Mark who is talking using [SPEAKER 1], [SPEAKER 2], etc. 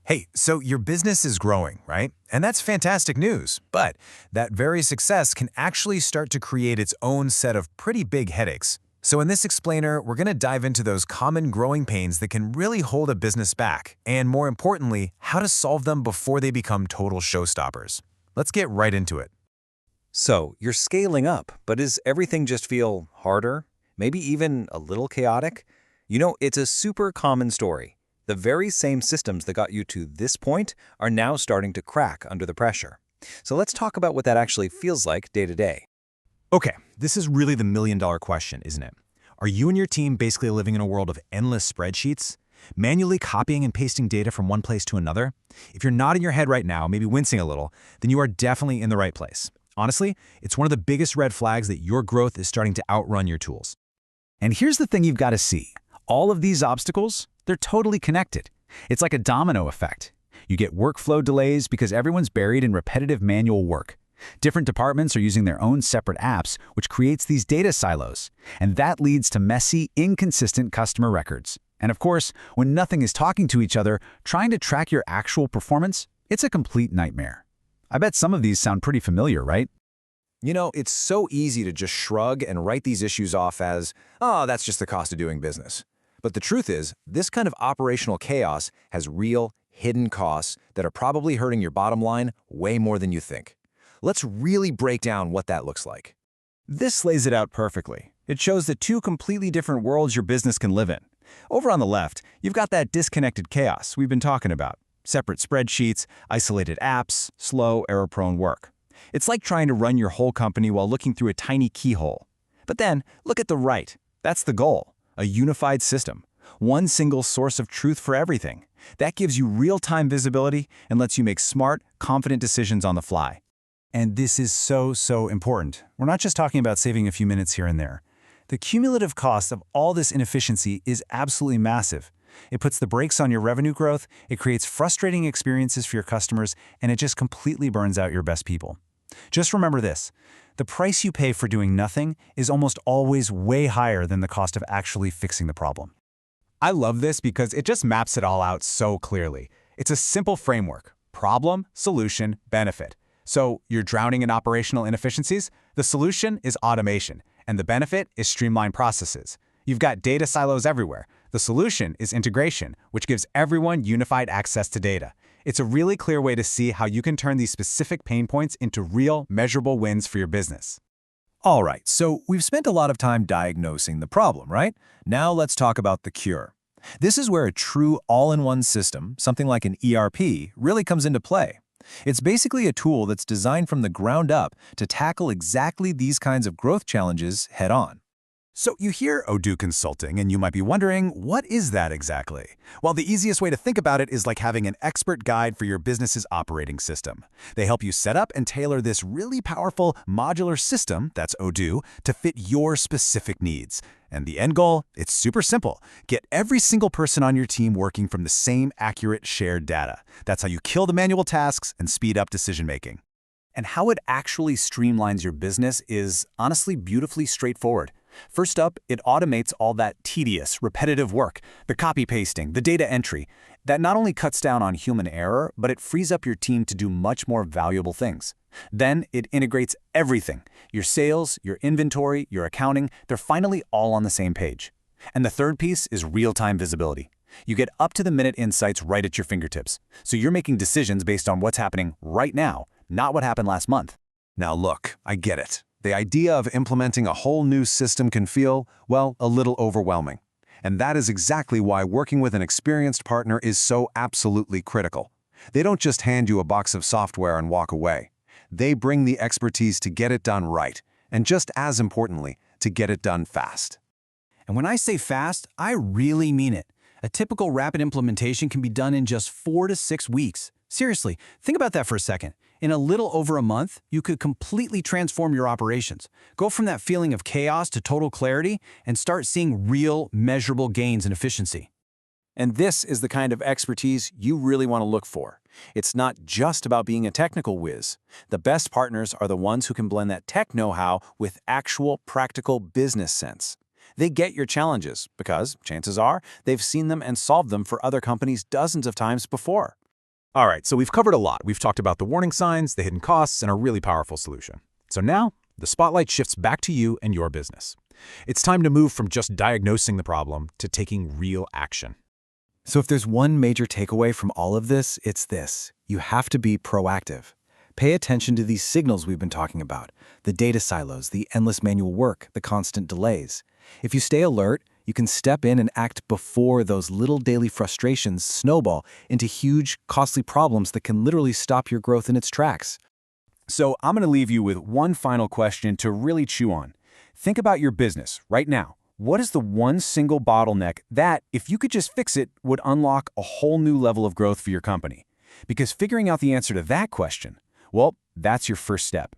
[SPEAKER 1] Hey, so your business is growing, right? And that's fantastic news. But that very success can actually start to create its own set of pretty big headaches. So in this explainer, we're going to dive into those common growing pains that can really hold a business back, and more importantly, how to solve them before they become total showstoppers. Let's get right into it.
[SPEAKER 2] So, you're scaling up, but does everything just feel harder? Maybe even a little chaotic? It's a super common story. The very same systems that got you to this point are now starting to crack under the pressure. So let's talk about what that actually feels like day to day.
[SPEAKER 1] Okay, this is really the million-dollar question, isn't it? Are you and your team basically living in a world of endless spreadsheets? Manually copying and pasting data from one place to another? If you're nodding your head right now, maybe wincing a little, then you are definitely in the right place. Honestly, it's one of the biggest red flags that your growth is starting to outrun your tools. And here's the thing you've got to see. All of these obstacles, they're totally connected. It's like a domino effect. You get workflow delays because everyone's buried in repetitive manual work. Different departments are using their own separate apps, which creates these data silos. And that leads to messy, inconsistent customer records. And of course, when nothing is talking to each other, trying to track your actual performance, it's a complete nightmare. I bet some of these sound pretty familiar, right?
[SPEAKER 3] It's so easy to just shrug and write these issues off as, oh, that's just the cost of doing business. But the truth is, this kind of operational chaos has real, hidden costs that are probably hurting your bottom line way more than you think. Let's really break down what that looks like.
[SPEAKER 1] This lays it out perfectly. It shows the two completely different worlds your business can live in. Over on the left, you've got that disconnected chaos we've been talking about. Separate spreadsheets, isolated apps, slow, error-prone work. It's like trying to run your whole company while looking through a tiny keyhole. But then, look at the right. That's the goal. A unified system. One single source of truth for everything. That gives you real-time visibility and lets you make smart, confident decisions on the fly. And this is so important. We're not just talking about saving a few minutes here and there. The cumulative cost of all this inefficiency is absolutely massive. It puts the brakes on your revenue growth, it creates frustrating experiences for your customers, and it just completely burns out your best people. Just remember this. The price you pay for doing nothing is almost always way higher than the cost of actually fixing the problem. I love this because it just maps it all out so clearly. It's a simple framework: problem, solution, benefit. So you're drowning in operational inefficiencies? The solution is automation, and the benefit is streamlined processes. You've got data silos everywhere. The solution is integration, which gives everyone unified access to data. It's a really clear way to see how you can turn these specific pain points into real, measurable wins for your business. All right, so we've spent a lot of time diagnosing the problem, right? Now let's talk about the cure. This is where a true all-in-one system, something like an ERP, really comes into play. It's basically a tool that's designed from the ground up to tackle exactly these kinds of growth challenges head-on. So you hear Odoo Consulting, and you might be wondering, what is that exactly? Well, the easiest way to think about it is like having an expert guide for your business's operating system. They help you set up and tailor this really powerful modular system, that's Odoo, to fit your specific needs. And the end goal? It's super simple. Get every single person on your team working from the same accurate shared data. That's how you kill the manual tasks and speed up decision-making. And how it actually streamlines your business is honestly beautifully straightforward. First up, it automates all that tedious, repetitive work, the copy-pasting, the data entry. That not only cuts down on human error, but it frees up your team to do much more valuable things. Then it integrates everything. Your sales, your inventory, your accounting, they're finally all on the same page. And the third piece is real-time visibility. You get up-to-the-minute insights right at your fingertips. So you're making decisions based on what's happening right now, not what happened last month.
[SPEAKER 3] Now look, I get it. The idea of implementing a whole new system can feel, well, a little overwhelming. And that is exactly why working with an experienced partner is so absolutely critical. They don't just hand you a box of software and walk away. They bring the expertise to get it done right, and just as importantly, to get it done fast.
[SPEAKER 4] And when I say fast, I really mean it. A typical rapid implementation can be done in just 4 to 6 weeks. Seriously, think about that for a second. In a little over a month, you could completely transform your operations. Go from that feeling of chaos to total clarity and start seeing real, measurable gains in efficiency.
[SPEAKER 2] And this is the kind of expertise you really want to look for. It's not just about being a technical whiz. The best partners are the ones who can blend that tech know-how with actual, practical business sense. They get your challenges because, chances are, they've seen them and solved them for other companies dozens of times before.
[SPEAKER 5] All right, so we've covered a lot. We've talked about the warning signs, the hidden costs, and a really powerful solution. So now, the spotlight shifts back to you and your business. It's time to move from just diagnosing the problem to taking real action.
[SPEAKER 4] So if there's one major takeaway from all of this, it's this. You have to be proactive. Pay attention to these signals we've been talking about, the data silos, the endless manual work, the constant delays. If you stay alert, you can step in and act before those little daily frustrations snowball into huge, costly problems that can literally stop your growth in its tracks.
[SPEAKER 1] So I'm going to leave you with one final question to really chew on. Think about your business right now. What is the one single bottleneck that, if you could just fix it, would unlock a whole new level of growth for your company? Because figuring out the answer to that question, well, that's your first step.